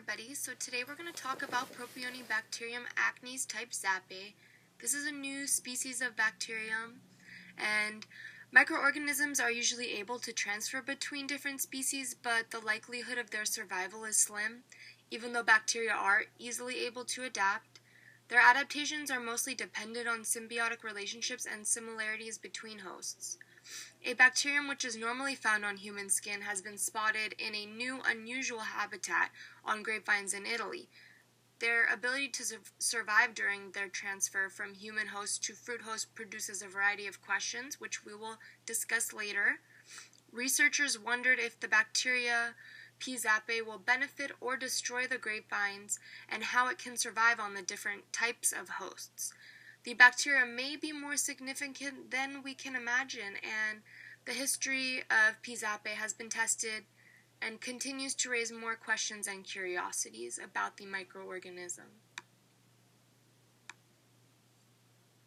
everybody. So today we're going to talk about Propionibacterium acnes-type zappae. This is a new species of bacterium, and microorganisms are usually able to transfer between different species, but the likelihood of their survival is slim, even though bacteria are easily able to adapt. Their adaptations are mostly dependent on symbiotic relationships and similarities between hosts. A bacterium which is normally found on human skin has been spotted in a new, unusual habitat on grapevines in Italy. Their ability to survive during their transfer from human host to fruit host produces a variety of questions, which we will discuss later. Researchers wondered if the bacteria P. zappae will benefit or destroy the grapevines and how it can survive on the different types of hosts. The bacteria may be more significant than we can imagine, and the history of P. zappae has been tested and continues to raise more questions and curiosities about the microorganism.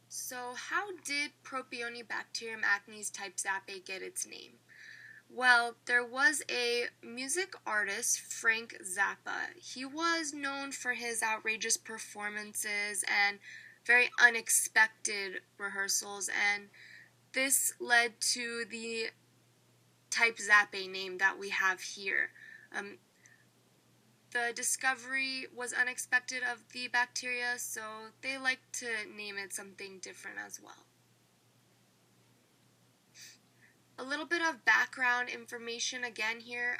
So, how did Propionibacterium acnes-type zappae get its name? Well, there was a music artist, Frank Zappa. He was known for his outrageous performances and very unexpected rehearsals, and this led to the type zappae name that we have here. The discovery was unexpected of the bacteria, so they like to name it something different as well. A little bit of background information again here.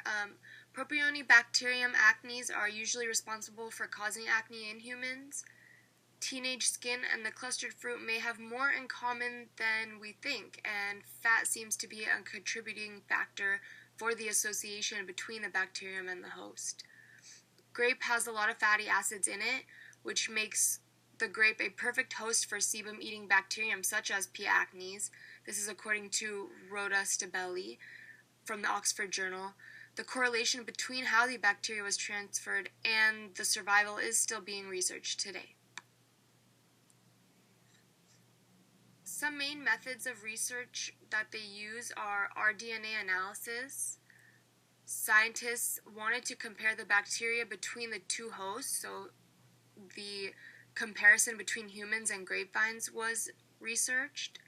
Propionibacterium acnes are usually responsible for causing acne in humans. Teenage skin and the clustered fruit may have more in common than we think, and fat seems to be a contributing factor for the association between the bacterium and the host. Grape has a lot of fatty acids in it, which makes the grape a perfect host for sebum-eating bacterium such as P. acnes. This is according to Rhoda Stabelli from the Oxford Journal. The correlation between how the bacteria was transferred and the survival is still being researched today. Some main methods of research that they use are rDNA analysis. Scientists wanted to compare the bacteria between the two hosts, so the comparison between humans and grapevines was researched.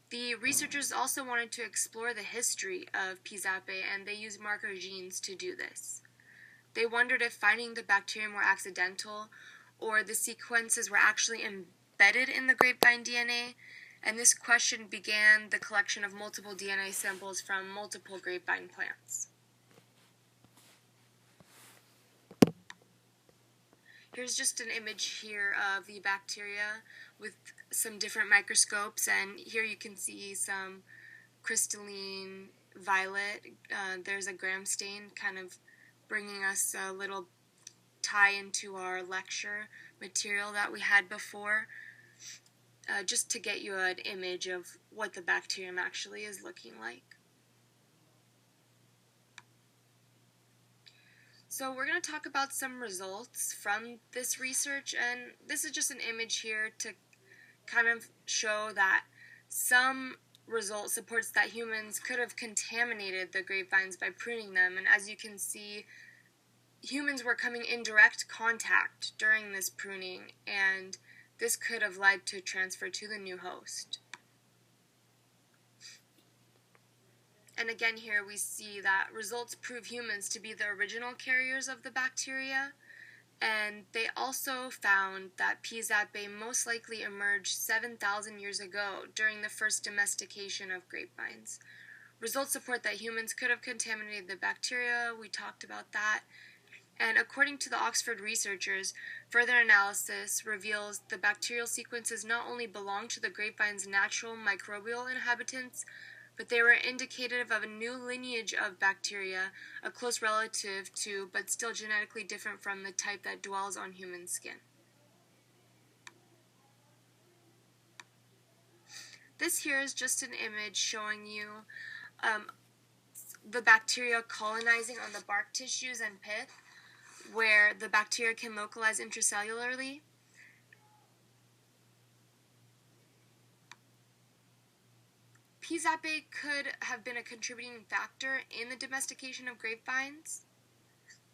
The researchers also wanted to explore the history of P. zappae, and they used marker genes to do this. They wondered if finding the bacterium were accidental or the sequences were actually embedded in the grapevine DNA, and this question began the collection of multiple DNA samples from multiple grapevine plants. Here's just an image here of the bacteria with some different microscopes, and here you can see some crystalline violet. There's a gram stain, kind of bringing us a little tie into our lecture material that we had before, just to get you an image of what the bacterium actually is looking like. So we're going to talk about some results from this research, and this is just an image here to kind of show that some result supports that humans could have contaminated the grapevines by pruning them, and as you can see, humans were coming in direct contact during this pruning, and this could have led to transfer to the new host. And again here we see that results prove humans to be the original carriers of the bacteria, and they also found that P. zappae most likely emerged 7,000 years ago during the first domestication of grapevines. Results support that humans could have contaminated the bacteria, we talked about that, and according to the Oxford researchers, further analysis reveals the bacterial sequences not only belong to the grapevine's natural microbial inhabitants, but they were indicative of a new lineage of bacteria, a close relative to, but still genetically different from, the type that dwells on human skin. This here is just an image showing you the bacteria colonizing on the bark tissues and pith, where the bacteria can localize intracellularly. P. zappae could have been a contributing factor in the domestication of grapevines.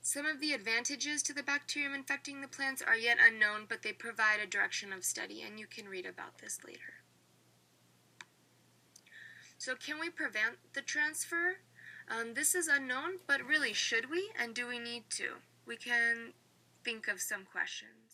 Some of the advantages to the bacterium infecting the plants are yet unknown, but they provide a direction of study, and you can read about this later. So can we prevent the transfer? This is unknown, but really, should we, and do we need to? We can think of some questions.